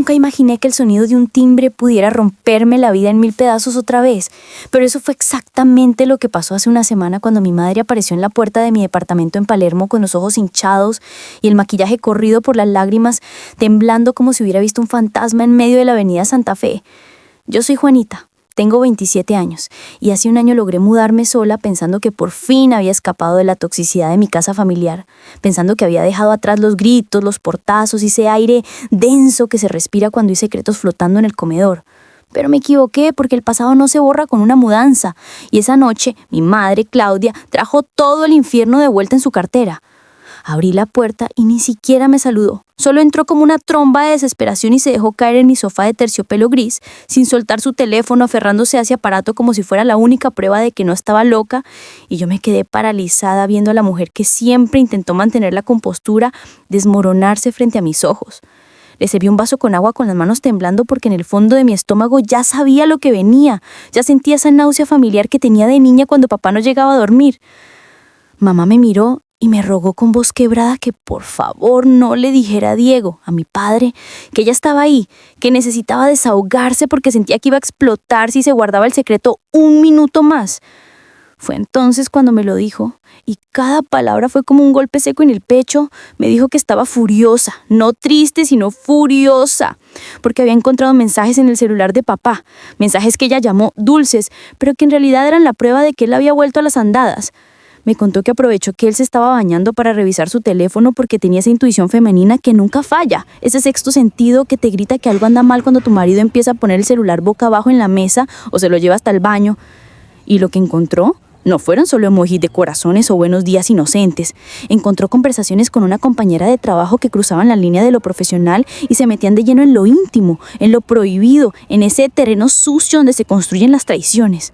Nunca imaginé que el sonido de un timbre pudiera romperme la vida en mil pedazos otra vez, pero eso fue exactamente lo que pasó hace una semana cuando mi madre apareció en la puerta de mi departamento en Palermo con los ojos hinchados y el maquillaje corrido por las lágrimas, temblando como si hubiera visto un fantasma en medio de la avenida Santa Fe. Yo soy Juanita. Tengo 27 años y hace un año logré mudarme sola pensando que por fin había escapado de la toxicidad de mi casa familiar, pensando que había dejado atrás los gritos, los portazos y ese aire denso que se respira cuando hay secretos flotando en el comedor. Pero me equivoqué porque el pasado no se borra con una mudanza y esa noche mi madre, Claudia, trajo todo el infierno de vuelta en su cartera. Abrí la puerta y ni siquiera me saludó. Solo entró como una tromba de desesperación y se dejó caer en mi sofá de terciopelo gris, sin soltar su teléfono, aferrándose a ese aparato como si fuera la única prueba de que no estaba loca, y yo me quedé paralizada viendo a la mujer que siempre intentó mantener la compostura desmoronarse frente a mis ojos. Le serví un vaso con agua con las manos temblando porque en el fondo de mi estómago ya sabía lo que venía, ya sentía esa náusea familiar que tenía de niña cuando papá no llegaba a dormir. Mamá me miró y me rogó con voz quebrada que por favor no le dijera a Diego, a mi padre, que ella estaba ahí, que necesitaba desahogarse porque sentía que iba a explotar si se guardaba el secreto un minuto más. Fue entonces cuando me lo dijo, y cada palabra fue como un golpe seco en el pecho. Me dijo que estaba furiosa, no triste, sino furiosa, porque había encontrado mensajes en el celular de papá, mensajes que ella llamó dulces, pero que en realidad eran la prueba de que él había vuelto a las andadas. Me contó que aprovechó que él se estaba bañando para revisar su teléfono porque tenía esa intuición femenina que nunca falla, ese sexto sentido que te grita que algo anda mal cuando tu marido empieza a poner el celular boca abajo en la mesa o se lo lleva hasta el baño. Y lo que encontró no fueron solo emojis de corazones o buenos días inocentes. Encontró conversaciones con una compañera de trabajo que cruzaban la línea de lo profesional y se metían de lleno en lo íntimo, en lo prohibido, en ese terreno sucio donde se construyen las traiciones.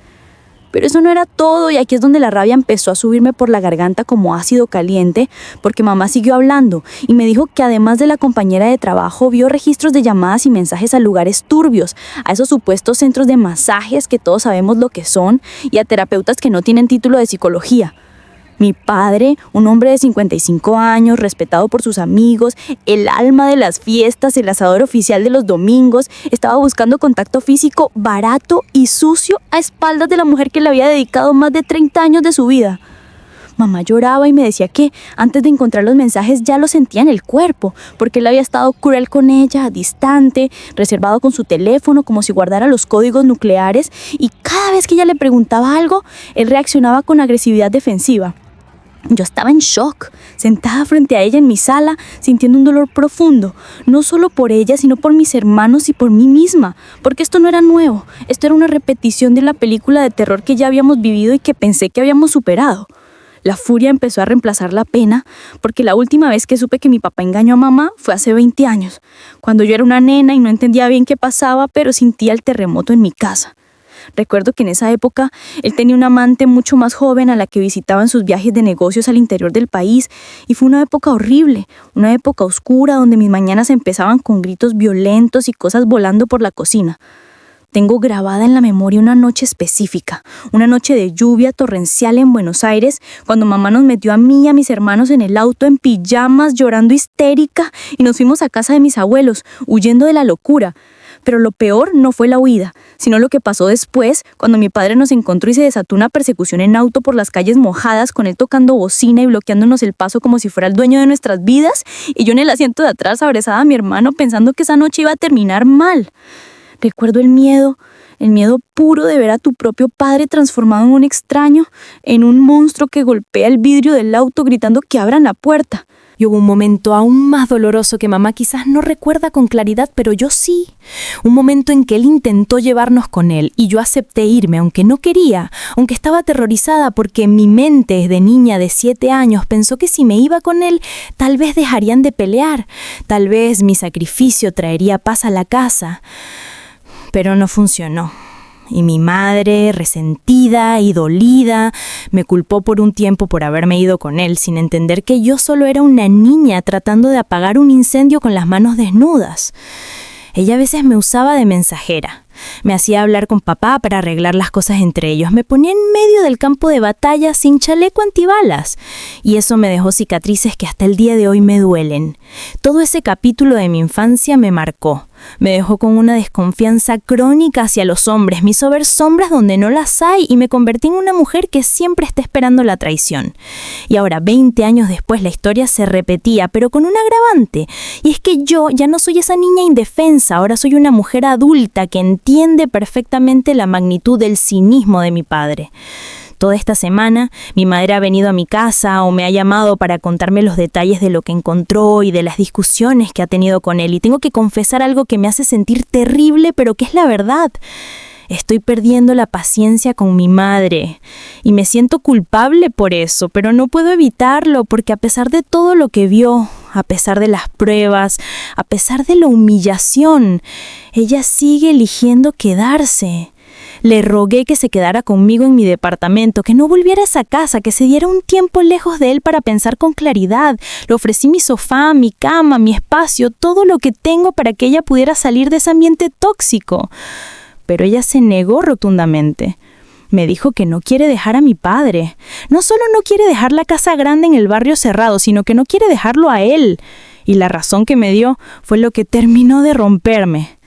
Pero eso no era todo, y aquí es donde la rabia empezó a subirme por la garganta como ácido caliente, porque mamá siguió hablando y me dijo que además de la compañera de trabajo vio registros de llamadas y mensajes a lugares turbios, a esos supuestos centros de masajes que todos sabemos lo que son, y a terapeutas que no tienen título de psicología. Mi padre, un hombre de 55 años, respetado por sus amigos, el alma de las fiestas, el asador oficial de los domingos, estaba buscando contacto físico barato y sucio a espaldas de la mujer que le había dedicado más de 30 años de su vida. Mamá lloraba y me decía que antes de encontrar los mensajes ya lo sentía en el cuerpo, porque él había estado cruel con ella, distante, reservado con su teléfono como si guardara los códigos nucleares, y cada vez que ella le preguntaba algo, él reaccionaba con agresividad defensiva. Yo estaba en shock, sentada frente a ella en mi sala, sintiendo un dolor profundo, no solo por ella, sino por mis hermanos y por mí misma, porque esto no era nuevo, esto era una repetición de la película de terror que ya habíamos vivido y que pensé que habíamos superado. La furia empezó a reemplazar la pena, porque la última vez que supe que mi papá engañó a mamá fue hace 20 años, cuando yo era una nena y no entendía bien qué pasaba, pero sentía el terremoto en mi casa. Recuerdo que en esa época él tenía una amante mucho más joven a la que visitaba en sus viajes de negocios al interior del país, y fue una época horrible, una época oscura donde mis mañanas empezaban con gritos violentos y cosas volando por la cocina. Tengo grabada en la memoria una noche específica, una noche de lluvia torrencial en Buenos Aires, cuando mamá nos metió a mí y a mis hermanos en el auto en pijamas, llorando histérica, y nos fuimos a casa de mis abuelos, huyendo de la locura. Pero lo peor no fue la huida, sino lo que pasó después, cuando mi padre nos encontró y se desató una persecución en auto por las calles mojadas, con él tocando bocina y bloqueándonos el paso como si fuera el dueño de nuestras vidas, y yo en el asiento de atrás abrazada a mi hermano pensando que esa noche iba a terminar mal. Recuerdo el miedo puro de ver a tu propio padre transformado en un extraño, en un monstruo que golpea el vidrio del auto gritando que abran la puerta. Y hubo un momento aún más doloroso que mamá quizás no recuerda con claridad, pero yo sí. Un momento en que él intentó llevarnos con él y yo acepté irme, aunque no quería, aunque estaba aterrorizada porque mi mente de niña de 7 años pensó que si me iba con él, tal vez dejarían de pelear, tal vez mi sacrificio traería paz a la casa. Pero no funcionó. Y mi madre, resentida y dolida, me culpó por un tiempo por haberme ido con él, sin entender que yo solo era una niña tratando de apagar un incendio con las manos desnudas. Ella a veces me usaba de mensajera. Me hacía hablar con papá para arreglar las cosas entre ellos. Me ponía en medio del campo de batalla sin chaleco antibalas. Y eso me dejó cicatrices que hasta el día de hoy me duelen. Todo ese capítulo de mi infancia me marcó. Me dejó con una desconfianza crónica hacia los hombres, me hizo ver sombras donde no las hay y me convertí en una mujer que siempre está esperando la traición. Y ahora, 20 años después, la historia se repetía, pero con un agravante. Y es que yo ya no soy esa niña indefensa, ahora soy una mujer adulta que entiende perfectamente la magnitud del cinismo de mi padre. Toda esta semana, mi madre ha venido a mi casa o me ha llamado para contarme los detalles de lo que encontró y de las discusiones que ha tenido con él. Y tengo que confesar algo que me hace sentir terrible, pero que es la verdad. Estoy perdiendo la paciencia con mi madre y me siento culpable por eso, pero no puedo evitarlo porque a pesar de todo lo que vio, a pesar de las pruebas, a pesar de la humillación, ella sigue eligiendo quedarse. Le rogué que se quedara conmigo en mi departamento, que no volviera a esa casa, que se diera un tiempo lejos de él para pensar con claridad. Le ofrecí mi sofá, mi cama, mi espacio, todo lo que tengo para que ella pudiera salir de ese ambiente tóxico. Pero ella se negó rotundamente. Me dijo que no quiere dejar a mi padre. No solo no quiere dejar la casa grande en el barrio cerrado, sino que no quiere dejarlo a él. Y la razón que me dio fue lo que terminó de romperme.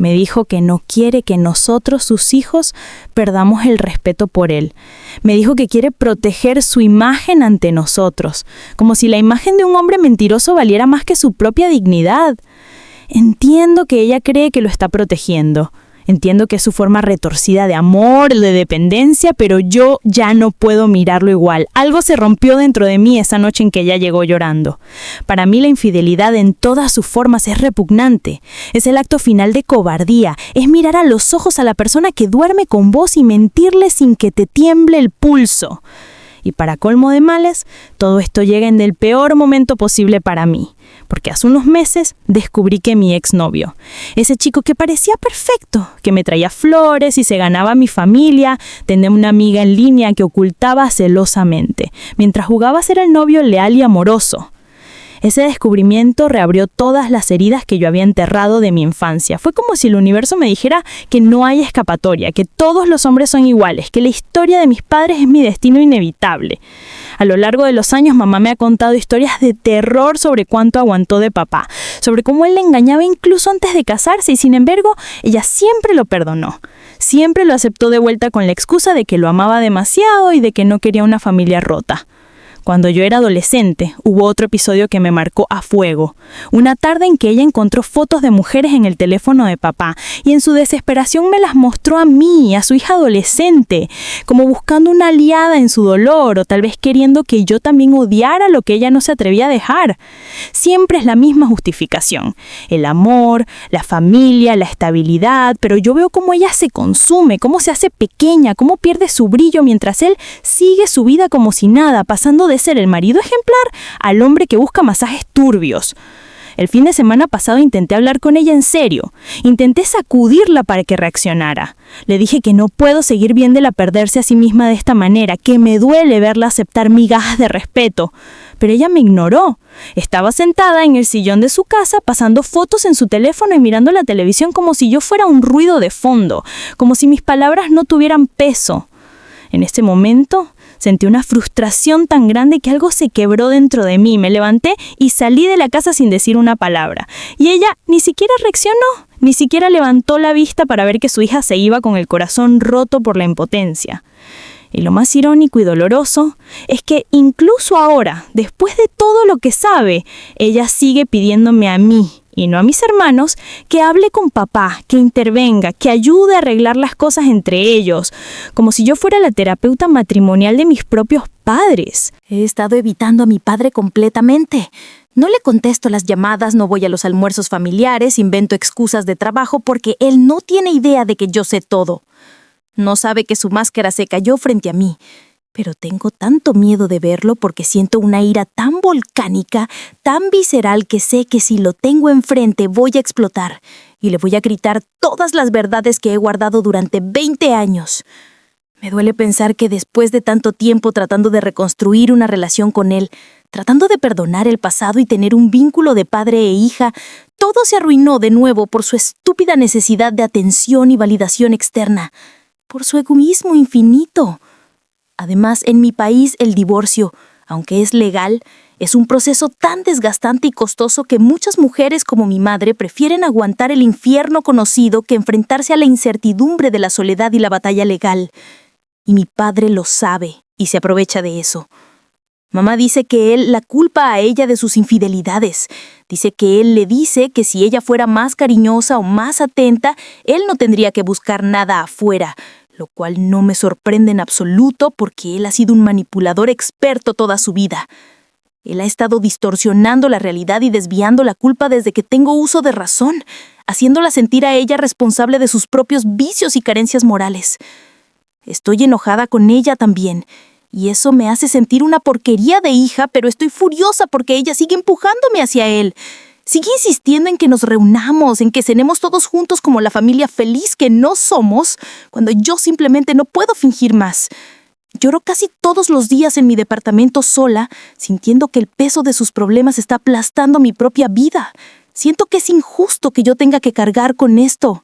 Me dijo que no quiere que nosotros, sus hijos, perdamos el respeto por él. Me dijo que quiere proteger su imagen ante nosotros, como si la imagen de un hombre mentiroso valiera más que su propia dignidad. Entiendo que ella cree que lo está protegiendo. Entiendo que es su forma retorcida de amor, de dependencia, pero yo ya no puedo mirarlo igual. Algo se rompió dentro de mí esa noche en que ella llegó llorando. Para mí la infidelidad en todas sus formas es repugnante. Es el acto final de cobardía. Es mirar a los ojos a la persona que duerme con vos y mentirle sin que te tiemble el pulso. Y para colmo de males, todo esto llega en el peor momento posible para mí, porque hace unos meses descubrí que mi exnovio, ese chico que parecía perfecto, que me traía flores y se ganaba a mi familia, tenía una amiga en línea que ocultaba celosamente, mientras jugaba a ser el novio leal y amoroso. Ese descubrimiento reabrió todas las heridas que yo había enterrado de mi infancia. Fue como si el universo me dijera que no hay escapatoria, que todos los hombres son iguales, que la historia de mis padres es mi destino inevitable. A lo largo de los años, mamá me ha contado historias de terror sobre cuánto aguantó de papá, sobre cómo él la engañaba incluso antes de casarse y sin embargo, ella siempre lo perdonó. Siempre lo aceptó de vuelta con la excusa de que lo amaba demasiado y de que no quería una familia rota. Cuando yo era adolescente, hubo otro episodio que me marcó a fuego. Una tarde en que ella encontró fotos de mujeres en el teléfono de papá y en su desesperación me las mostró a mí, a su hija adolescente, como buscando una aliada en su dolor o tal vez queriendo que yo también odiara lo que ella no se atrevía a dejar. Siempre es la misma justificación. El amor, la familia, la estabilidad, pero yo veo cómo ella se consume, cómo se hace pequeña, cómo pierde su brillo mientras él sigue su vida como si nada, pasando de ser el marido ejemplar al hombre que busca masajes turbios. El fin de semana pasado intenté hablar con ella en serio. Intenté sacudirla para que reaccionara. Le dije que no puedo seguir viéndola perderse a sí misma de esta manera, que me duele verla aceptar migajas de respeto. Pero ella me ignoró. Estaba sentada en el sillón de su casa pasando fotos en su teléfono y mirando la televisión como si yo fuera un ruido de fondo, como si mis palabras no tuvieran peso. En ese momento sentí una frustración tan grande que algo se quebró dentro de mí. Me levanté y salí de la casa sin decir una palabra. Y ella ni siquiera reaccionó, ni siquiera levantó la vista para ver que su hija se iba con el corazón roto por la impotencia. Y lo más irónico y doloroso es que incluso ahora, después de todo lo que sabe, ella sigue pidiéndome a mí, y no a mis hermanos, que hable con papá, que intervenga, que ayude a arreglar las cosas entre ellos, como si yo fuera la terapeuta matrimonial de mis propios padres. He estado evitando a mi padre completamente. No le contesto las llamadas, no voy a los almuerzos familiares, invento excusas de trabajo porque él no tiene idea de que yo sé todo. No sabe que su máscara se cayó frente a mí. Pero tengo tanto miedo de verlo porque siento una ira tan volcánica, tan visceral que sé que si lo tengo enfrente voy a explotar y le voy a gritar todas las verdades que he guardado durante 20 años. Me duele pensar que después de tanto tiempo tratando de reconstruir una relación con él, tratando de perdonar el pasado y tener un vínculo de padre e hija, todo se arruinó de nuevo por su estúpida necesidad de atención y validación externa, por su egoísmo infinito. Además, en mi país, el divorcio, Aunque es legal, es un proceso tan desgastante y costoso que muchas mujeres como mi madre prefieren aguantar el infierno conocido que enfrentarse a la incertidumbre de la soledad y la batalla legal. Y mi padre lo sabe y se aprovecha de eso. Mamá dice que él la culpa a ella de sus infidelidades. Dice que él le dice que si ella fuera más cariñosa o más atenta, él no tendría que buscar nada afuera, lo cual no me sorprende en absoluto porque él ha sido un manipulador experto toda su vida. Él ha estado distorsionando la realidad y desviando la culpa desde que tengo uso de razón, haciéndola sentir a ella responsable de sus propios vicios y carencias morales. Estoy enojada con ella también. Y eso me hace sentir una porquería de hija, pero estoy furiosa porque ella sigue empujándome hacia él. Sigue insistiendo en que nos reunamos, en que cenemos todos juntos como la familia feliz que no somos, cuando yo simplemente no puedo fingir más. Lloro casi todos los días en mi departamento sola, sintiendo que el peso de sus problemas está aplastando mi propia vida. Siento que es injusto que yo tenga que cargar con esto.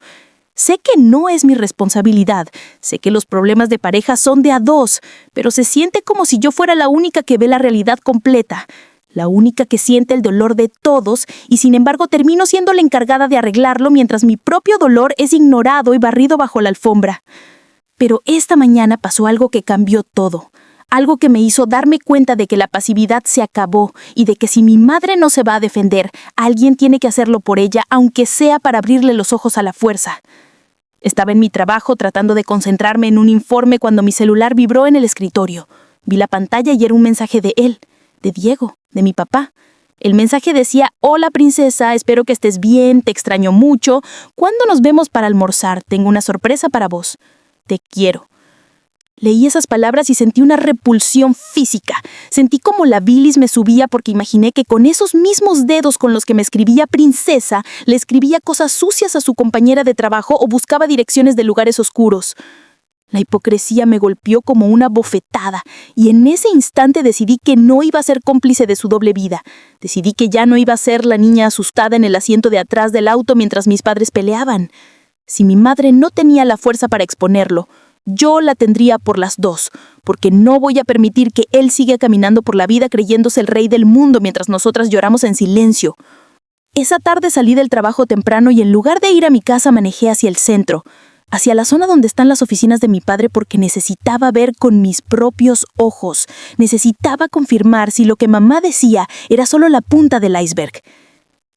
Sé que no es mi responsabilidad, sé que los problemas de pareja son de a dos, pero se siente como si yo fuera la única que ve la realidad completa, la única que siente el dolor de todos y sin embargo termino siendo la encargada de arreglarlo mientras mi propio dolor es ignorado y barrido bajo la alfombra. Pero esta mañana pasó algo que cambió todo, algo que me hizo darme cuenta de que la pasividad se acabó y de que si mi madre no se va a defender, alguien tiene que hacerlo por ella, aunque sea para abrirle los ojos a la fuerza. Estaba en mi trabajo tratando de concentrarme en un informe cuando mi celular vibró en el escritorio. Vi la pantalla y era un mensaje de él, de Diego, de mi papá. El mensaje decía: «Hola princesa, espero que estés bien, te extraño mucho. ¿Cuándo nos vemos para almorzar? Tengo una sorpresa para vos. Te quiero». Leí esas palabras y sentí una repulsión física. Sentí como la bilis me subía porque imaginé que con esos mismos dedos con los que me escribía princesa, le escribía cosas sucias a su compañera de trabajo o buscaba direcciones de lugares oscuros. La hipocresía me golpeó como una bofetada y en ese instante decidí que no iba a ser cómplice de su doble vida. Decidí que ya no iba a ser la niña asustada en el asiento de atrás del auto mientras mis padres peleaban. Si mi madre no tenía la fuerza para exponerlo, yo la tendría por las dos, porque no voy a permitir que él siga caminando por la vida creyéndose el rey del mundo mientras nosotras lloramos en silencio. Esa tarde salí del trabajo temprano y en lugar de ir a mi casa manejé hacia el centro, hacia la zona donde están las oficinas de mi padre porque necesitaba ver con mis propios ojos, necesitaba confirmar si lo que mamá decía era solo la punta del iceberg.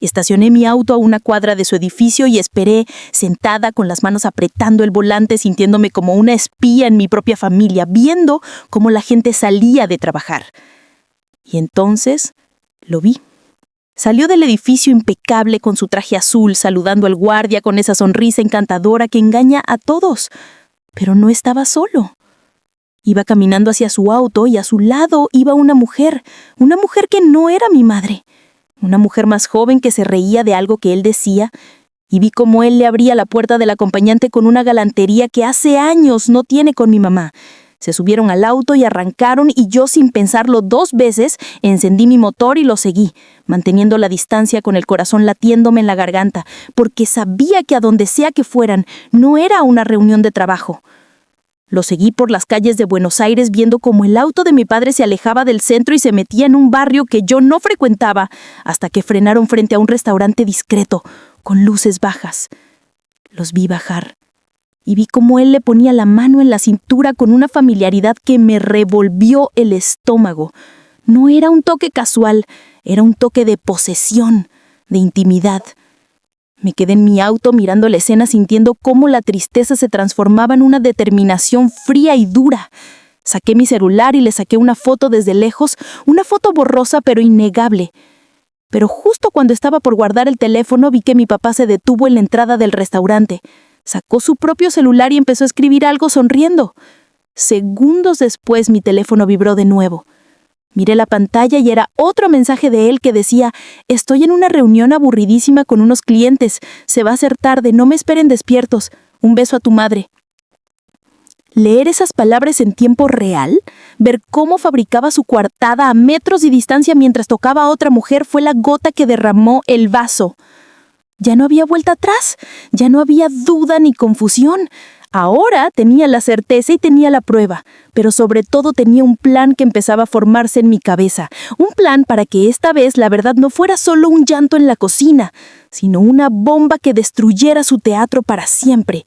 Estacioné mi auto a una cuadra de su edificio y esperé, sentada con las manos apretando el volante, sintiéndome como una espía en mi propia familia, viendo cómo la gente salía de trabajar. Y entonces lo vi. Salió del edificio impecable con su traje azul, saludando al guardia con esa sonrisa encantadora que engaña a todos. Pero no estaba solo. Iba caminando hacia su auto y a su lado iba una mujer que no era mi madre. Una mujer más joven que se reía de algo que él decía, y vi cómo él le abría la puerta del acompañante con una galantería que hace años no tiene con mi mamá. Se subieron al auto y arrancaron y yo, sin pensarlo 2 veces, encendí mi motor y lo seguí, manteniendo la distancia con el corazón latiéndome en la garganta, porque sabía que a donde sea que fueran, no era una reunión de trabajo. Lo seguí por las calles de Buenos Aires viendo cómo el auto de mi padre se alejaba del centro y se metía en un barrio que yo no frecuentaba, hasta que frenaron frente a un restaurante discreto, con luces bajas. Los vi bajar, y vi cómo él le ponía la mano en la cintura con una familiaridad que me revolvió el estómago. No era un toque casual, era un toque de posesión, de intimidad. Me quedé en mi auto mirando la escena sintiendo cómo la tristeza se transformaba en una determinación fría y dura. Saqué mi celular y le saqué una foto desde lejos, una foto borrosa pero innegable. Pero justo cuando estaba por guardar el teléfono vi que mi papá se detuvo en la entrada del restaurante. Sacó su propio celular y empezó a escribir algo sonriendo. Segundos después mi teléfono vibró de nuevo. Miré la pantalla y era otro mensaje de él que decía: «Estoy en una reunión aburridísima con unos clientes. Se va a hacer tarde, no me esperen despiertos. Un beso a tu madre». Leer esas palabras en tiempo real, ver cómo fabricaba su coartada a metros de distancia mientras tocaba a otra mujer fue la gota que derramó el vaso. Ya no había vuelta atrás, ya no había duda ni confusión. Ahora tenía la certeza y tenía la prueba, pero sobre todo tenía un plan que empezaba a formarse en mi cabeza. Un plan para que esta vez la verdad no fuera solo un llanto en la cocina, sino una bomba que destruyera su teatro para siempre.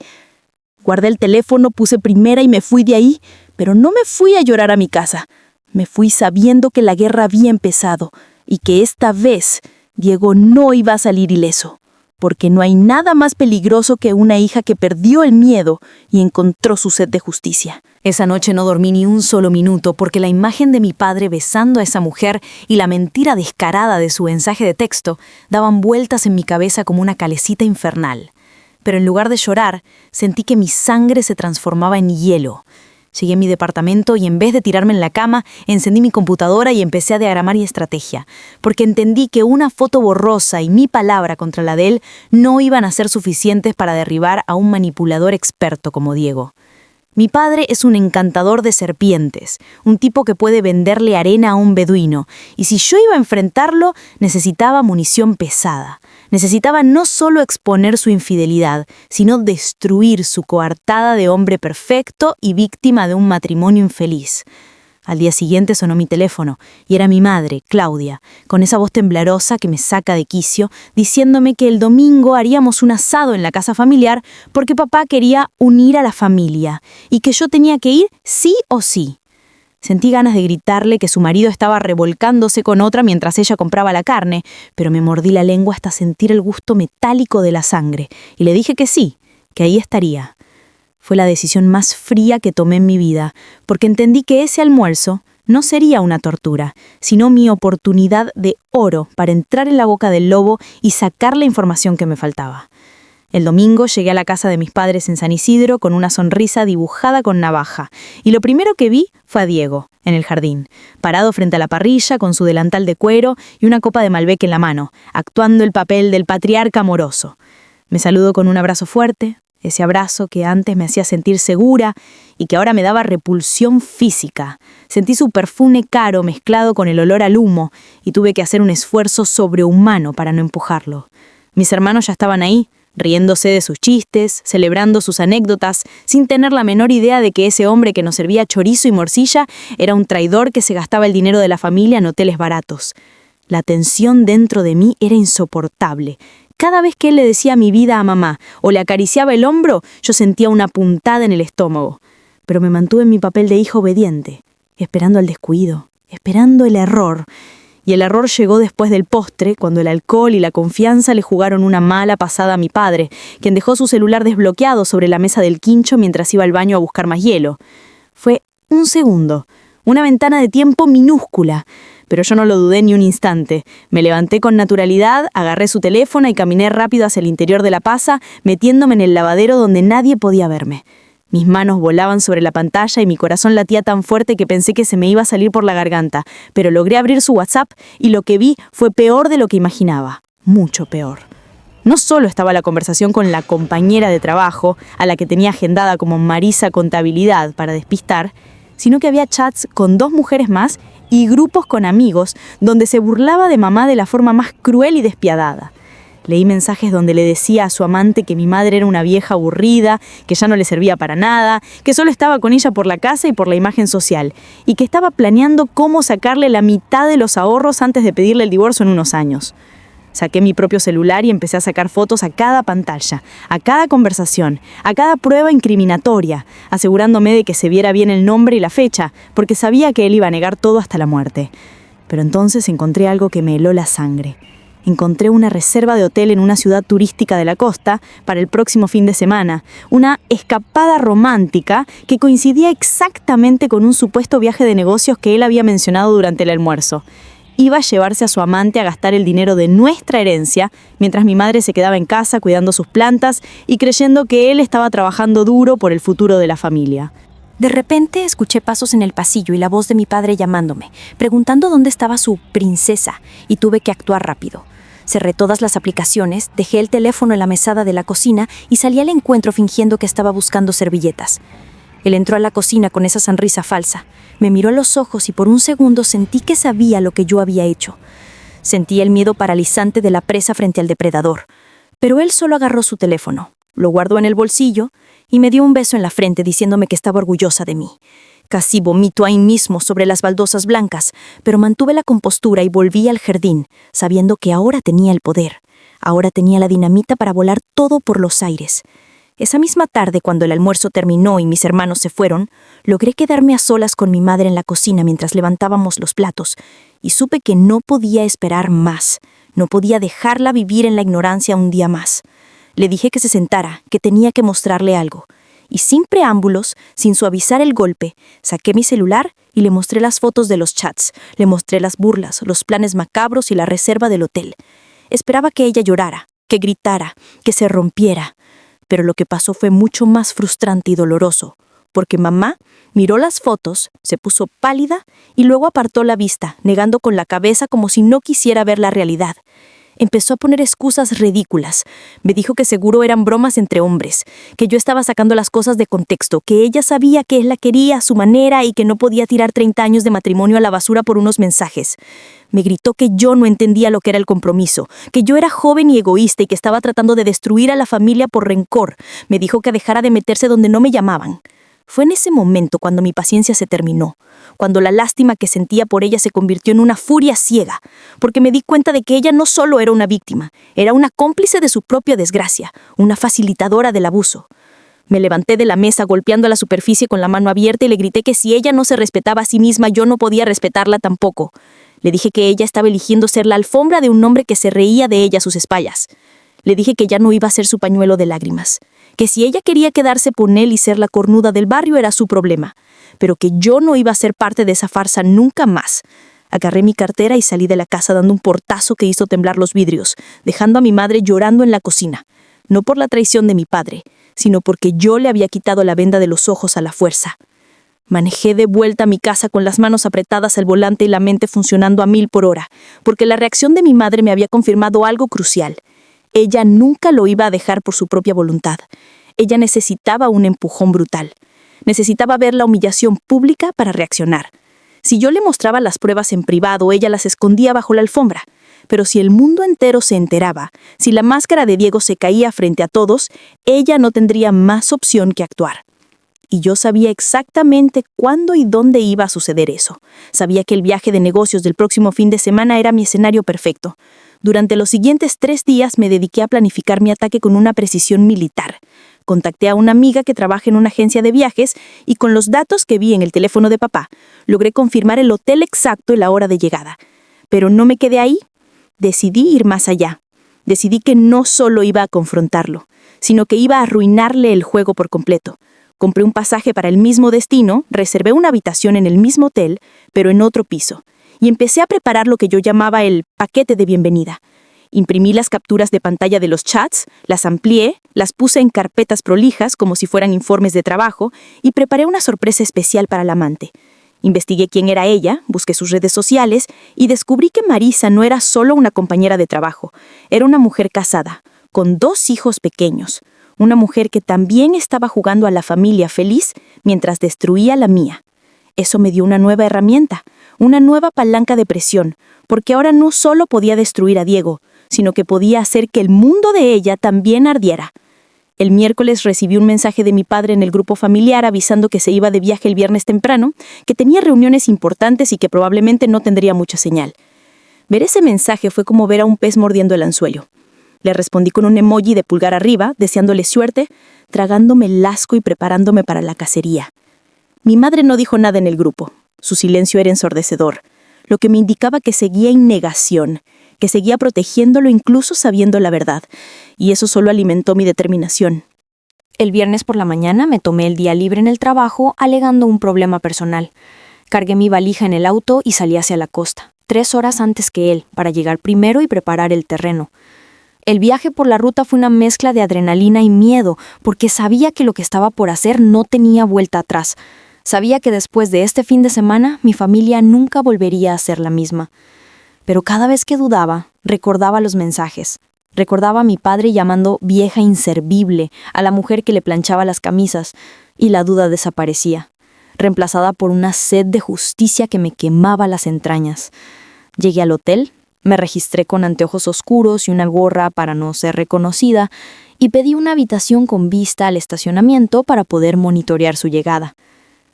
Guardé el teléfono, puse primera y me fui de ahí, pero no me fui a llorar a mi casa. Me fui sabiendo que la guerra había empezado y que esta vez Diego no iba a salir ileso. Porque no hay nada más peligroso que una hija que perdió el miedo y encontró su sed de justicia. Esa noche no dormí ni un solo minuto porque la imagen de mi padre besando a esa mujer y la mentira descarada de su mensaje de texto daban vueltas en mi cabeza como una calecita infernal. Pero en lugar de llorar, sentí que mi sangre se transformaba en hielo. Llegué a mi departamento y en vez de tirarme en la cama, encendí mi computadora y empecé a diagramar mi estrategia, porque entendí que una foto borrosa y mi palabra contra la de él no iban a ser suficientes para derribar a un manipulador experto como Diego. Mi padre es un encantador de serpientes, un tipo que puede venderle arena a un beduino, y si yo iba a enfrentarlo, necesitaba munición pesada. Necesitaba no solo exponer su infidelidad, sino destruir su coartada de hombre perfecto y víctima de un matrimonio infeliz. Al día siguiente sonó mi teléfono, y era mi madre, Claudia, con esa voz temblorosa que me saca de quicio, diciéndome que el domingo haríamos un asado en la casa familiar porque papá quería unir a la familia, y que yo tenía que ir sí o sí. Sentí ganas de gritarle que su marido estaba revolcándose con otra mientras ella compraba la carne, pero me mordí la lengua hasta sentir el gusto metálico de la sangre, y le dije que sí, que ahí estaría. Fue la decisión más fría que tomé en mi vida, porque entendí que ese almuerzo no sería una tortura, sino mi oportunidad de oro para entrar en la boca del lobo y sacar la información que me faltaba. El domingo llegué a la casa de mis padres en San Isidro con una sonrisa dibujada con navaja, y lo primero que vi fue a Diego, en el jardín, parado frente a la parrilla con su delantal de cuero y una copa de Malbec en la mano, actuando el papel del patriarca amoroso. Me saludó con un abrazo fuerte, ese abrazo que antes me hacía sentir segura y que ahora me daba repulsión física. Sentí su perfume caro mezclado con el olor al humo y tuve que hacer un esfuerzo sobrehumano para no empujarlo. Mis hermanos ya estaban ahí, riéndose de sus chistes, celebrando sus anécdotas, sin tener la menor idea de que ese hombre que nos servía chorizo y morcilla era un traidor que se gastaba el dinero de la familia en hoteles baratos. La tensión dentro de mí era insoportable. Cada vez que él le decía mi vida a mamá o le acariciaba el hombro, yo sentía una puntada en el estómago. Pero me mantuve en mi papel de hija obediente, esperando al descuido, esperando el error. Y el error llegó después del postre, cuando el alcohol y la confianza le jugaron una mala pasada a mi padre, quien dejó su celular desbloqueado sobre la mesa del quincho mientras iba al baño a buscar más hielo. Fue un segundo, una ventana de tiempo minúscula, pero yo no lo dudé ni un instante. Me levanté con naturalidad, agarré su teléfono y caminé rápido hacia el interior de la pasa, metiéndome en el lavadero donde nadie podía verme. Mis manos volaban sobre la pantalla y mi corazón latía tan fuerte que pensé que se me iba a salir por la garganta, pero logré abrir su WhatsApp y lo que vi fue peor de lo que imaginaba, mucho peor. No solo estaba la conversación con la compañera de trabajo, a la que tenía agendada como Marisa Contabilidad para despistar, sino que había chats con 2 mujeres más y grupos con amigos donde se burlaba de mamá de la forma más cruel y despiadada. Leí mensajes donde le decía a su amante que mi madre era una vieja aburrida, que ya no le servía para nada, que solo estaba con ella por la casa y por la imagen social, y que estaba planeando cómo sacarle la mitad de los ahorros antes de pedirle el divorcio en unos años. Saqué mi propio celular y empecé a sacar fotos a cada pantalla, a cada conversación, a cada prueba incriminatoria, asegurándome de que se viera bien el nombre y la fecha, porque sabía que él iba a negar todo hasta la muerte. Pero entonces encontré algo que me heló la sangre. Encontré una reserva de hotel en una ciudad turística de la costa para el próximo fin de semana, una escapada romántica que coincidía exactamente con un supuesto viaje de negocios que él había mencionado durante el almuerzo. Iba a llevarse a su amante a gastar el dinero de nuestra herencia, mientras mi madre se quedaba en casa cuidando sus plantas y creyendo que él estaba trabajando duro por el futuro de la familia. De repente escuché pasos en el pasillo y la voz de mi padre llamándome, preguntando dónde estaba su princesa, y tuve que actuar rápido. Cerré todas las aplicaciones, dejé el teléfono en la mesada de la cocina y salí al encuentro fingiendo que estaba buscando servilletas. Él entró a la cocina con esa sonrisa falsa. Me miró a los ojos y por un segundo sentí que sabía lo que yo había hecho. Sentí el miedo paralizante de la presa frente al depredador. Pero él solo agarró su teléfono, Lo guardó en el bolsillo y me dio un beso en la frente diciéndome que estaba orgullosa de mí. Casi vomito ahí mismo sobre las baldosas blancas, pero mantuve la compostura y volví al jardín, sabiendo que ahora tenía el poder. Ahora tenía la dinamita para volar todo por los aires. Esa misma tarde, cuando el almuerzo terminó y mis hermanos se fueron, logré quedarme a solas con mi madre en la cocina mientras levantábamos los platos, y supe que no podía esperar más. No podía dejarla vivir en la ignorancia un día más. Le dije que se sentara, que tenía que mostrarle algo. Y sin preámbulos, sin suavizar el golpe, saqué mi celular y le mostré las fotos de los chats, le mostré las burlas, los planes macabros y la reserva del hotel. Esperaba que ella llorara, que gritara, que se rompiera. Pero lo que pasó fue mucho más frustrante y doloroso, porque mamá miró las fotos, se puso pálida y luego apartó la vista, negando con la cabeza como si no quisiera ver la realidad. Empezó a poner excusas ridículas. Me dijo que seguro eran bromas entre hombres, que yo estaba sacando las cosas de contexto, que ella sabía que él la quería a su manera y que no podía tirar 30 años de matrimonio a la basura por unos mensajes. Me gritó que yo no entendía lo que era el compromiso, que yo era joven y egoísta y que estaba tratando de destruir a la familia por rencor. Me dijo que dejara de meterse donde no me llamaban. Fue en ese momento cuando mi paciencia se terminó, cuando la lástima que sentía por ella se convirtió en una furia ciega, porque me di cuenta de que ella no solo era una víctima, era una cómplice de su propia desgracia, una facilitadora del abuso. Me levanté de la mesa golpeando la superficie con la mano abierta y le grité que si ella no se respetaba a sí misma, yo no podía respetarla tampoco. Le dije que ella estaba eligiendo ser la alfombra de un hombre que se reía de ella a sus espaldas. Le dije que ya no iba a ser su pañuelo de lágrimas, que si ella quería quedarse con él y ser la cornuda del barrio era su problema, pero que yo no iba a ser parte de esa farsa nunca más. Agarré mi cartera y salí de la casa dando un portazo que hizo temblar los vidrios, dejando a mi madre llorando en la cocina, no por la traición de mi padre, sino porque yo le había quitado la venda de los ojos a la fuerza. Manejé de vuelta a mi casa con las manos apretadas al volante y la mente funcionando a 1000 por hora, porque la reacción de mi madre me había confirmado algo crucial. Ella nunca lo iba a dejar por su propia voluntad. Ella necesitaba un empujón brutal. Necesitaba ver la humillación pública para reaccionar. Si yo le mostraba las pruebas en privado, ella las escondía bajo la alfombra. Pero si el mundo entero se enteraba, si la máscara de Diego se caía frente a todos, ella no tendría más opción que actuar. Y yo sabía exactamente cuándo y dónde iba a suceder eso. Sabía que el viaje de negocios del próximo fin de semana era mi escenario perfecto. Durante los siguientes 3 días me dediqué a planificar mi ataque con una precisión militar. Contacté a una amiga que trabaja en una agencia de viajes y con los datos que vi en el teléfono de papá, logré confirmar el hotel exacto y la hora de llegada. Pero no me quedé ahí. Decidí ir más allá. Decidí que no solo iba a confrontarlo, sino que iba a arruinarle el juego por completo. Compré un pasaje para el mismo destino, reservé una habitación en el mismo hotel, pero en otro piso, y empecé a preparar lo que yo llamaba el paquete de bienvenida. Imprimí las capturas de pantalla de los chats, las amplié, las puse en carpetas prolijas como si fueran informes de trabajo y preparé una sorpresa especial para la amante. Investigué quién era ella, busqué sus redes sociales y descubrí que Marisa no era solo una compañera de trabajo, era una mujer casada, con 2 hijos pequeños, una mujer que también estaba jugando a la familia feliz mientras destruía la mía. Eso me dio una nueva herramienta, una nueva palanca de presión, porque ahora no solo podía destruir a Diego, sino que podía hacer que el mundo de ella también ardiera. El miércoles recibí un mensaje de mi padre en el grupo familiar avisando que se iba de viaje el viernes temprano, que tenía reuniones importantes y que probablemente no tendría mucha señal. Ver ese mensaje fue como ver a un pez mordiendo el anzuelo. Le respondí con un emoji de pulgar arriba, deseándole suerte, tragándome el asco y preparándome para la cacería. Mi madre no dijo nada en el grupo. Su silencio era ensordecedor, lo que me indicaba que seguía en negación, que seguía protegiéndolo incluso sabiendo la verdad, y eso solo alimentó mi determinación. El viernes por la mañana me tomé el día libre en el trabajo alegando un problema personal. Cargué mi valija en el auto y salí hacia la costa, 3 horas antes que él, para llegar primero y preparar el terreno. El viaje por la ruta fue una mezcla de adrenalina y miedo, porque sabía que lo que estaba por hacer no tenía vuelta atrás. Sabía que después de este fin de semana, mi familia nunca volvería a ser la misma. Pero cada vez que dudaba, recordaba los mensajes. Recordaba a mi padre llamando vieja inservible a la mujer que le planchaba las camisas, y la duda desaparecía, reemplazada por una sed de justicia que me quemaba las entrañas. Llegué al hotel, me registré con anteojos oscuros y una gorra para no ser reconocida, y pedí una habitación con vista al estacionamiento para poder monitorear su llegada.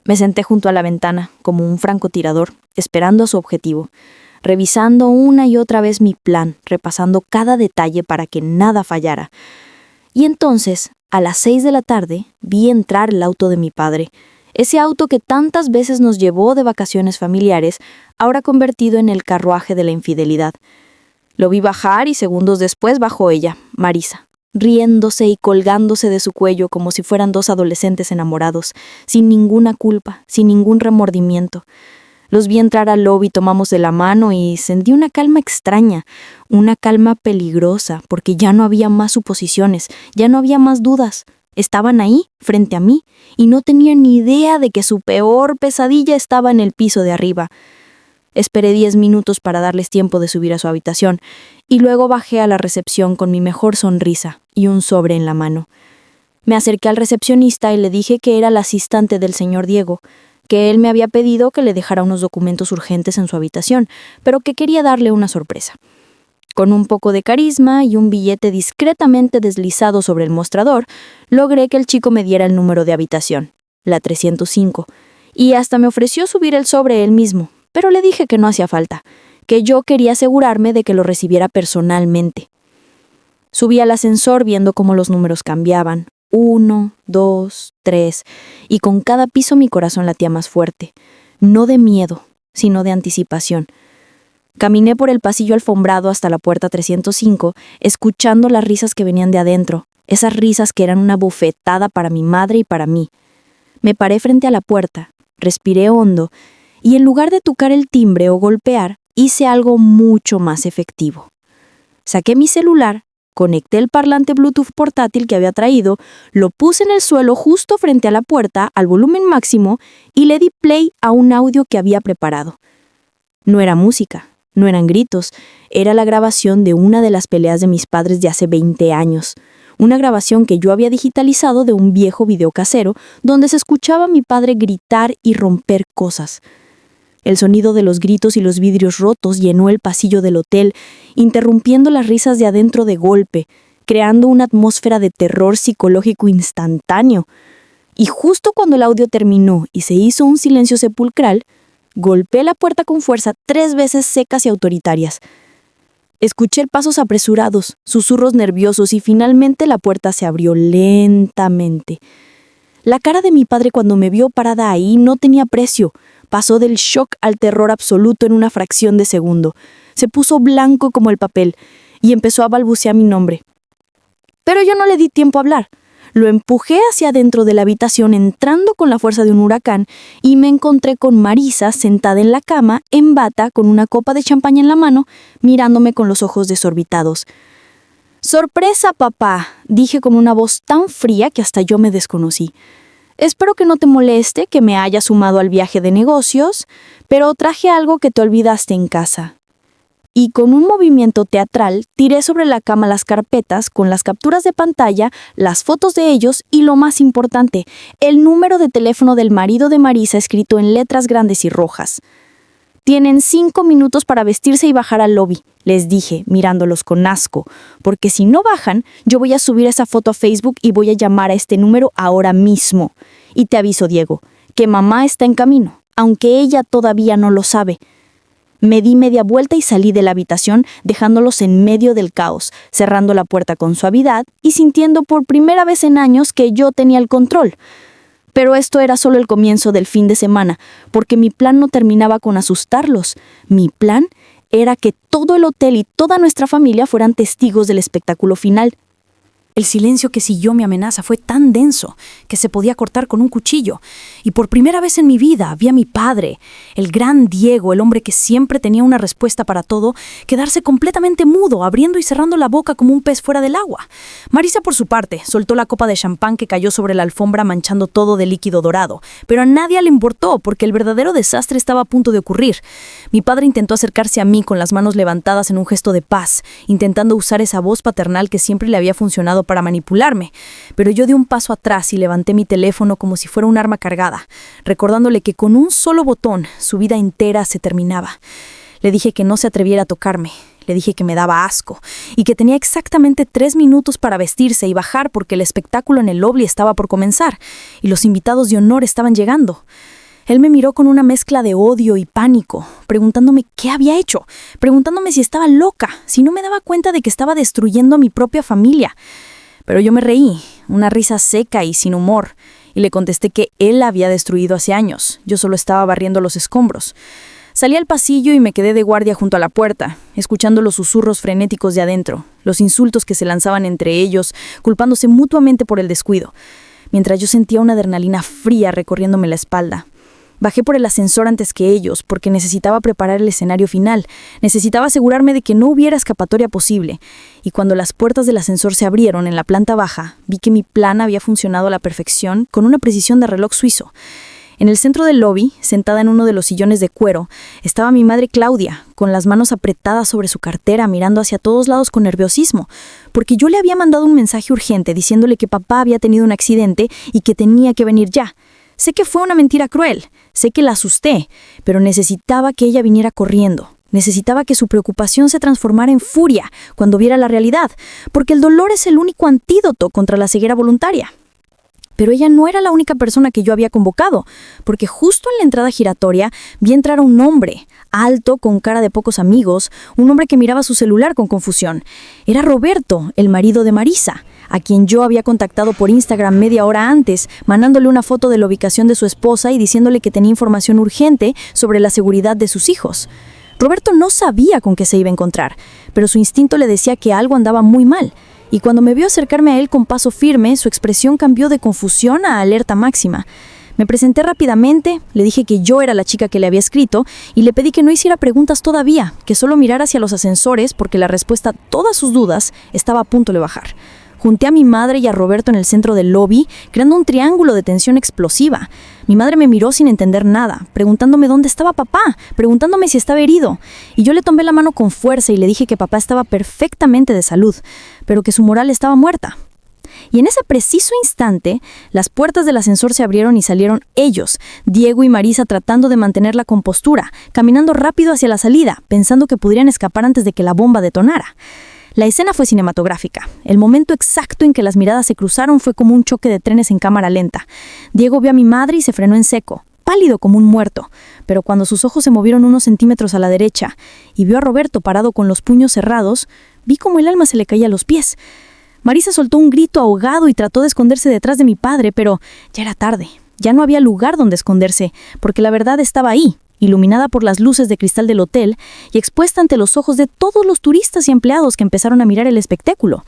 Me senté junto a la ventana, como un francotirador, esperando a su objetivo, revisando una y otra vez mi plan, repasando cada detalle para que nada fallara. Y entonces, a las 6 de la tarde, vi entrar el auto de mi padre, ese auto que tantas veces nos llevó de vacaciones familiares, ahora convertido en el carruaje de la infidelidad. Lo vi bajar y segundos después bajó ella, Marisa, riéndose y colgándose de su cuello como si fueran dos adolescentes enamorados, sin ninguna culpa, sin ningún remordimiento. Los vi entrar al lobby, tomamos de la mano y sentí una calma extraña, una calma peligrosa, porque ya no había más suposiciones, ya no había más dudas. Estaban ahí, frente a mí, y no tenía ni idea de que su peor pesadilla estaba en el piso de arriba. Esperé 10 minutos para darles tiempo de subir a su habitación, y luego bajé a la recepción con mi mejor sonrisa y un sobre en la mano. Me acerqué al recepcionista y le dije que era la asistente del señor Diego, que él me había pedido que le dejara unos documentos urgentes en su habitación, pero que quería darle una sorpresa. Con un poco de carisma y un billete discretamente deslizado sobre el mostrador, logré que el chico me diera el número de habitación, la 305, y hasta me ofreció subir el sobre él mismo, pero le dije que no hacía falta, que yo quería asegurarme de que lo recibiera personalmente. Subí al ascensor viendo cómo los números cambiaban, 1, 2, 3, y con cada piso mi corazón latía más fuerte, no de miedo, sino de anticipación. Caminé por el pasillo alfombrado hasta la puerta 305, escuchando las risas que venían de adentro, esas risas que eran una bofetada para mi madre y para mí. Me paré frente a la puerta, respiré hondo, y en lugar de tocar el timbre o golpear, hice algo mucho más efectivo. Saqué mi celular, conecté el parlante Bluetooth portátil que había traído, lo puse en el suelo justo frente a la puerta, al volumen máximo, y le di play a un audio que había preparado. No era música. No eran gritos, era la grabación de una de las peleas de mis padres de hace 20 años. Una grabación que yo había digitalizado de un viejo video casero donde se escuchaba a mi padre gritar y romper cosas. El sonido de los gritos y los vidrios rotos llenó el pasillo del hotel, interrumpiendo las risas de adentro de golpe, creando una atmósfera de terror psicológico instantáneo. Y justo cuando el audio terminó y se hizo un silencio sepulcral, golpeé la puerta con fuerza 3 veces secas y autoritarias. Escuché pasos apresurados, susurros nerviosos y finalmente la puerta se abrió lentamente. La cara de mi padre cuando me vio parada ahí no tenía precio. Pasó del shock al terror absoluto en una fracción de segundo. Se puso blanco como el papel y empezó a balbucear mi nombre. Pero yo no le di tiempo a hablar. Lo empujé hacia adentro de la habitación entrando con la fuerza de un huracán y me encontré con Marisa sentada en la cama, en bata, con una copa de champaña en la mano, mirándome con los ojos desorbitados. «¡Sorpresa, papá!», dije con una voz tan fría que hasta yo me desconocí. «Espero que no te moleste que me haya sumado al viaje de negocios, pero traje algo que te olvidaste en casa». Y con un movimiento teatral tiré sobre la cama las carpetas con las capturas de pantalla, las fotos de ellos y, lo más importante, el número de teléfono del marido de Marisa escrito en letras grandes y rojas. «Tienen 5 minutos para vestirse y bajar al lobby», les dije, mirándolos con asco, «porque si no bajan, yo voy a subir esa foto a Facebook y voy a llamar a este número ahora mismo. Y te aviso, Diego, que mamá está en camino, aunque ella todavía no lo sabe». Me di media vuelta y salí de la habitación, dejándolos en medio del caos, cerrando la puerta con suavidad y sintiendo por primera vez en años que yo tenía el control. Pero esto era solo el comienzo del fin de semana, porque mi plan no terminaba con asustarlos. Mi plan era que todo el hotel y toda nuestra familia fueran testigos del espectáculo final. El silencio que siguió mi amenaza fue tan denso que se podía cortar con un cuchillo. Y por primera vez en mi vida vi a mi padre, el gran Diego, el hombre que siempre tenía una respuesta para todo, quedarse completamente mudo, abriendo y cerrando la boca como un pez fuera del agua. Marisa, por su parte, soltó la copa de champán que cayó sobre la alfombra manchando todo de líquido dorado. Pero a nadie le importó porque el verdadero desastre estaba a punto de ocurrir. Mi padre intentó acercarse a mí con las manos levantadas en un gesto de paz, intentando usar esa voz paternal que siempre le había funcionado para manipularme, pero yo di un paso atrás y levanté mi teléfono como si fuera un arma cargada, recordándole que con un solo botón su vida entera se terminaba. Le dije que no se atreviera a tocarme. Le dije que me daba asco y que tenía exactamente 3 minutos para vestirse y bajar porque el espectáculo en el lobby estaba por comenzar y los invitados de honor estaban llegando. Él me miró con una mezcla de odio y pánico, preguntándome qué había hecho, preguntándome si estaba loca, si no me daba cuenta de que estaba destruyendo a mi propia familia. Pero yo me reí, una risa seca y sin humor, y le contesté que él la había destruido hace años. Yo solo estaba barriendo los escombros. Salí al pasillo y me quedé de guardia junto a la puerta, escuchando los susurros frenéticos de adentro, los insultos que se lanzaban entre ellos, culpándose mutuamente por el descuido, mientras yo sentía una adrenalina fría recorriéndome la espalda. Bajé por el ascensor antes que ellos porque necesitaba preparar el escenario final, necesitaba asegurarme de que no hubiera escapatoria posible, y cuando las puertas del ascensor se abrieron en la planta baja, vi que mi plan había funcionado a la perfección con una precisión de reloj suizo. En el centro del lobby, sentada en uno de los sillones de cuero, estaba mi madre Claudia, con las manos apretadas sobre su cartera, mirando hacia todos lados con nerviosismo, porque yo le había mandado un mensaje urgente diciéndole que papá había tenido un accidente y que tenía que venir ya. Sé que fue una mentira cruel, sé que la asusté, pero necesitaba que ella viniera corriendo. Necesitaba que su preocupación se transformara en furia cuando viera la realidad, porque el dolor es el único antídoto contra la ceguera voluntaria. Pero ella no era la única persona que yo había convocado, porque justo en la entrada giratoria vi entrar a un hombre, alto, con cara de pocos amigos, un hombre que miraba su celular con confusión. Era Roberto, el marido de Marisa, a quien yo había contactado por Instagram media hora antes, mandándole una foto de la ubicación de su esposa y diciéndole que tenía información urgente sobre la seguridad de sus hijos. Roberto no sabía con qué se iba a encontrar, pero su instinto le decía que algo andaba muy mal, y cuando me vio acercarme a él con paso firme, su expresión cambió de confusión a alerta máxima. Me presenté rápidamente, le dije que yo era la chica que le había escrito y le pedí que no hiciera preguntas todavía, que solo mirara hacia los ascensores porque la respuesta a todas sus dudas estaba a punto de bajar. Junté a mi madre y a Roberto en el centro del lobby, creando un triángulo de tensión explosiva. Mi madre me miró sin entender nada, preguntándome dónde estaba papá, preguntándome si estaba herido. Y yo le tomé la mano con fuerza y le dije que papá estaba perfectamente de salud, pero que su moral estaba muerta. Y en ese preciso instante, las puertas del ascensor se abrieron y salieron ellos, Diego y Marisa, tratando de mantener la compostura, caminando rápido hacia la salida, pensando que podrían escapar antes de que la bomba detonara. La escena fue cinematográfica. El momento exacto en que las miradas se cruzaron fue como un choque de trenes en cámara lenta. Diego vio a mi madre y se frenó en seco, pálido como un muerto, pero cuando sus ojos se movieron unos centímetros a la derecha y vio a Roberto parado con los puños cerrados, vi como el alma se le caía a los pies. Marisa soltó un grito ahogado y trató de esconderse detrás de mi padre, pero ya era tarde. Ya no había lugar donde esconderse, porque la verdad estaba ahí, iluminada por las luces de cristal del hotel y expuesta ante los ojos de todos los turistas y empleados que empezaron a mirar el espectáculo.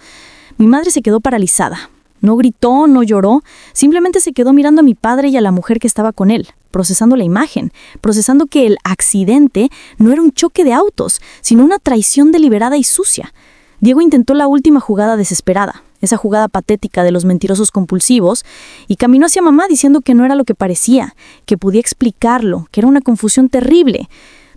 Mi madre se quedó paralizada. No gritó, no lloró, simplemente se quedó mirando a mi padre y a la mujer que estaba con él, procesando la imagen, procesando que el accidente no era un choque de autos, sino una traición deliberada y sucia. Diego intentó la última jugada desesperada, esa jugada patética de los mentirosos compulsivos, y caminó hacia mamá diciendo que no era lo que parecía, que podía explicarlo, que era una confusión terrible.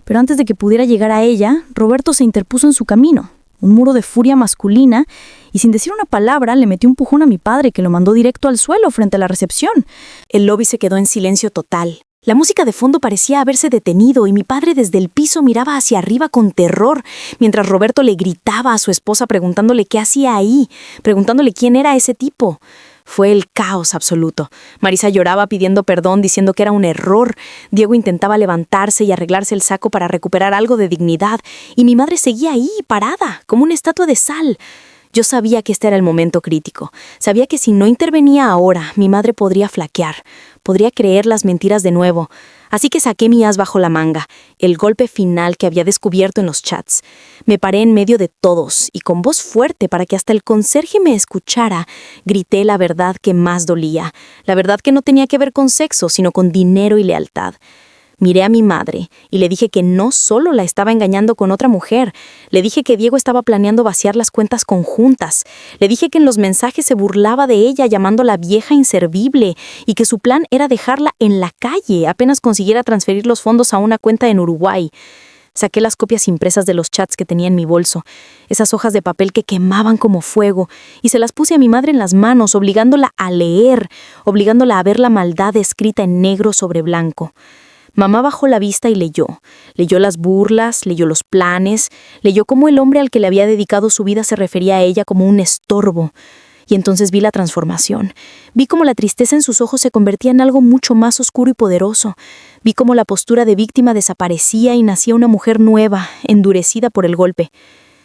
Pero antes de que pudiera llegar a ella, Roberto se interpuso en su camino, un muro de furia masculina, y sin decir una palabra le metió un empujón a mi padre que lo mandó directo al suelo frente a la recepción. El lobby se quedó en silencio total. La música de fondo parecía haberse detenido y mi padre desde el piso miraba hacia arriba con terror, mientras Roberto le gritaba a su esposa preguntándole qué hacía ahí, preguntándole quién era ese tipo. Fue el caos absoluto. Marisa lloraba pidiendo perdón, diciendo que era un error. Diego intentaba levantarse y arreglarse el saco para recuperar algo de dignidad, y mi madre seguía ahí, parada, como una estatua de sal. Yo sabía que este era el momento crítico. Sabía que si no intervenía ahora, mi madre podría flaquear, podría creer las mentiras de nuevo. Así que saqué mi as bajo la manga, el golpe final que había descubierto en los chats. Me paré en medio de todos y con voz fuerte para que hasta el conserje me escuchara, grité la verdad que más dolía, la verdad que no tenía que ver con sexo, sino con dinero y lealtad. Miré a mi madre y le dije que no solo la estaba engañando con otra mujer, le dije que Diego estaba planeando vaciar las cuentas conjuntas, le dije que en los mensajes se burlaba de ella llamándola vieja inservible y que su plan era dejarla en la calle apenas consiguiera transferir los fondos a una cuenta en Uruguay. Saqué las copias impresas de los chats que tenía en mi bolso, esas hojas de papel que quemaban como fuego, y se las puse a mi madre en las manos, obligándola a leer, obligándola a ver la maldad escrita en negro sobre blanco. Mamá bajó la vista y leyó. Leyó las burlas, leyó los planes, leyó cómo el hombre al que le había dedicado su vida se refería a ella como un estorbo. Y entonces vi la transformación. Vi cómo la tristeza en sus ojos se convertía en algo mucho más oscuro y poderoso. Vi cómo la postura de víctima desaparecía y nacía una mujer nueva, endurecida por el golpe.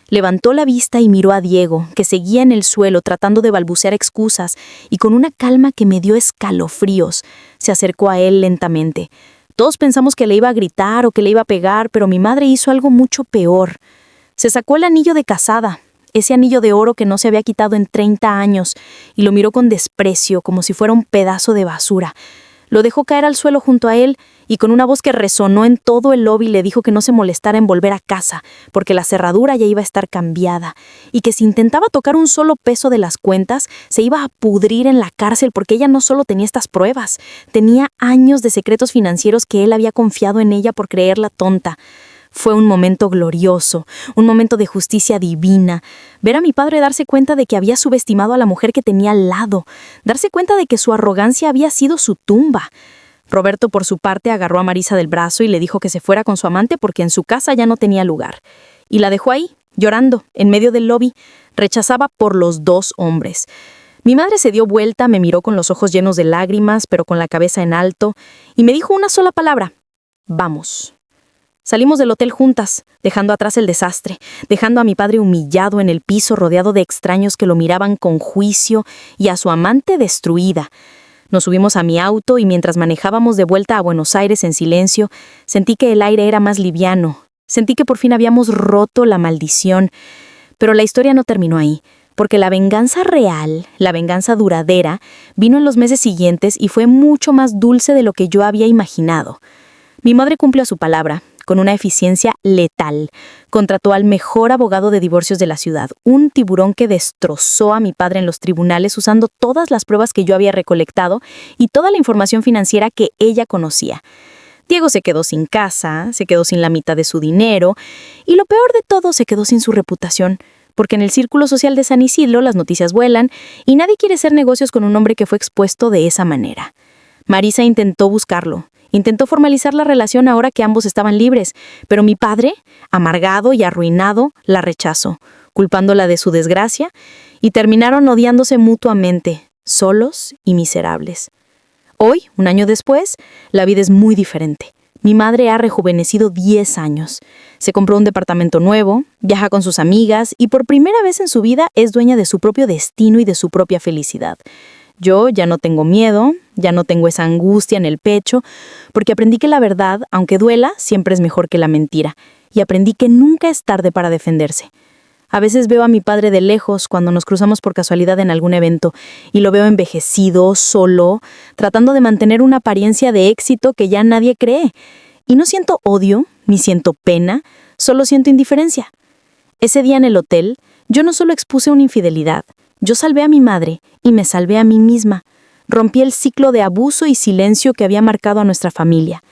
Levantó la vista y miró a Diego, que seguía en el suelo tratando de balbucear excusas, y con una calma que me dio escalofríos, se acercó a él lentamente. Todos pensamos que le iba a gritar o que le iba a pegar, pero mi madre hizo algo mucho peor. Se sacó el anillo de casada, ese anillo de oro que no se había quitado en 30 años, y lo miró con desprecio, como si fuera un pedazo de basura. Lo dejó caer al suelo junto a él, y con una voz que resonó en todo el lobby le dijo que no se molestara en volver a casa, porque la cerradura ya iba a estar cambiada, y que si intentaba tocar un solo peso de las cuentas, se iba a pudrir en la cárcel, porque ella no solo tenía estas pruebas, tenía años de secretos financieros que él había confiado en ella por creerla tonta. Fue un momento glorioso, un momento de justicia divina. Ver a mi padre darse cuenta de que había subestimado a la mujer que tenía al lado, darse cuenta de que su arrogancia había sido su tumba. Roberto, por su parte, agarró a Marisa del brazo y le dijo que se fuera con su amante porque en su casa ya no tenía lugar. Y la dejó ahí, llorando, en medio del lobby. Rechazaba por los 2 hombres. Mi madre se dio vuelta, me miró con los ojos llenos de lágrimas, pero con la cabeza en alto, y me dijo una sola palabra: vamos. Salimos del hotel juntas, dejando atrás el desastre, dejando a mi padre humillado en el piso rodeado de extraños que lo miraban con juicio y a su amante destruida. Nos subimos a mi auto y mientras manejábamos de vuelta a Buenos Aires en silencio, sentí que el aire era más liviano, sentí que por fin habíamos roto la maldición. Pero la historia no terminó ahí, porque la venganza real, la venganza duradera, vino en los meses siguientes y fue mucho más dulce de lo que yo había imaginado. Mi madre cumplió su palabra, con una eficiencia letal. Contrató al mejor abogado de divorcios de la ciudad, un tiburón que destrozó a mi padre en los tribunales usando todas las pruebas que yo había recolectado y toda la información financiera que ella conocía. Diego se quedó sin casa, se quedó sin la mitad de su dinero y lo peor de todo, se quedó sin su reputación, porque en el círculo social de San Isidro las noticias vuelan y nadie quiere hacer negocios con un hombre que fue expuesto de esa manera. Marisa intentó buscarlo. Intentó formalizar la relación ahora que ambos estaban libres, pero mi padre, amargado y arruinado, la rechazó, culpándola de su desgracia, y terminaron odiándose mutuamente, solos y miserables. Hoy, un año después, la vida es muy diferente. Mi madre ha rejuvenecido 10 años. Se compró un departamento nuevo, viaja con sus amigas y por primera vez en su vida es dueña de su propio destino y de su propia felicidad. Yo ya no tengo miedo, ya no tengo esa angustia en el pecho, porque aprendí que la verdad, aunque duela, siempre es mejor que la mentira, y aprendí que nunca es tarde para defenderse. A veces veo a mi padre de lejos cuando nos cruzamos por casualidad en algún evento, y lo veo envejecido, solo, tratando de mantener una apariencia de éxito que ya nadie cree. Y no siento odio, ni siento pena, solo siento indiferencia. Ese día en el hotel, yo no solo expuse una infidelidad, yo salvé a mi madre y me salvé a mí misma. Rompí el ciclo de abuso y silencio que había marcado a nuestra familia.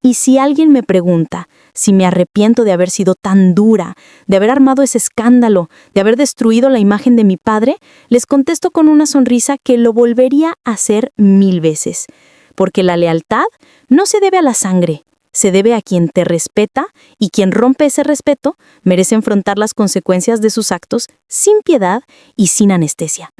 Y si alguien me pregunta si me arrepiento de haber sido tan dura, de haber armado ese escándalo, de haber destruido la imagen de mi padre, les contesto con una sonrisa que lo volvería a hacer 1000 veces. Porque la lealtad no se debe a la sangre, se debe a quien te respeta, y quien rompe ese respeto merece enfrentar las consecuencias de sus actos sin piedad y sin anestesia.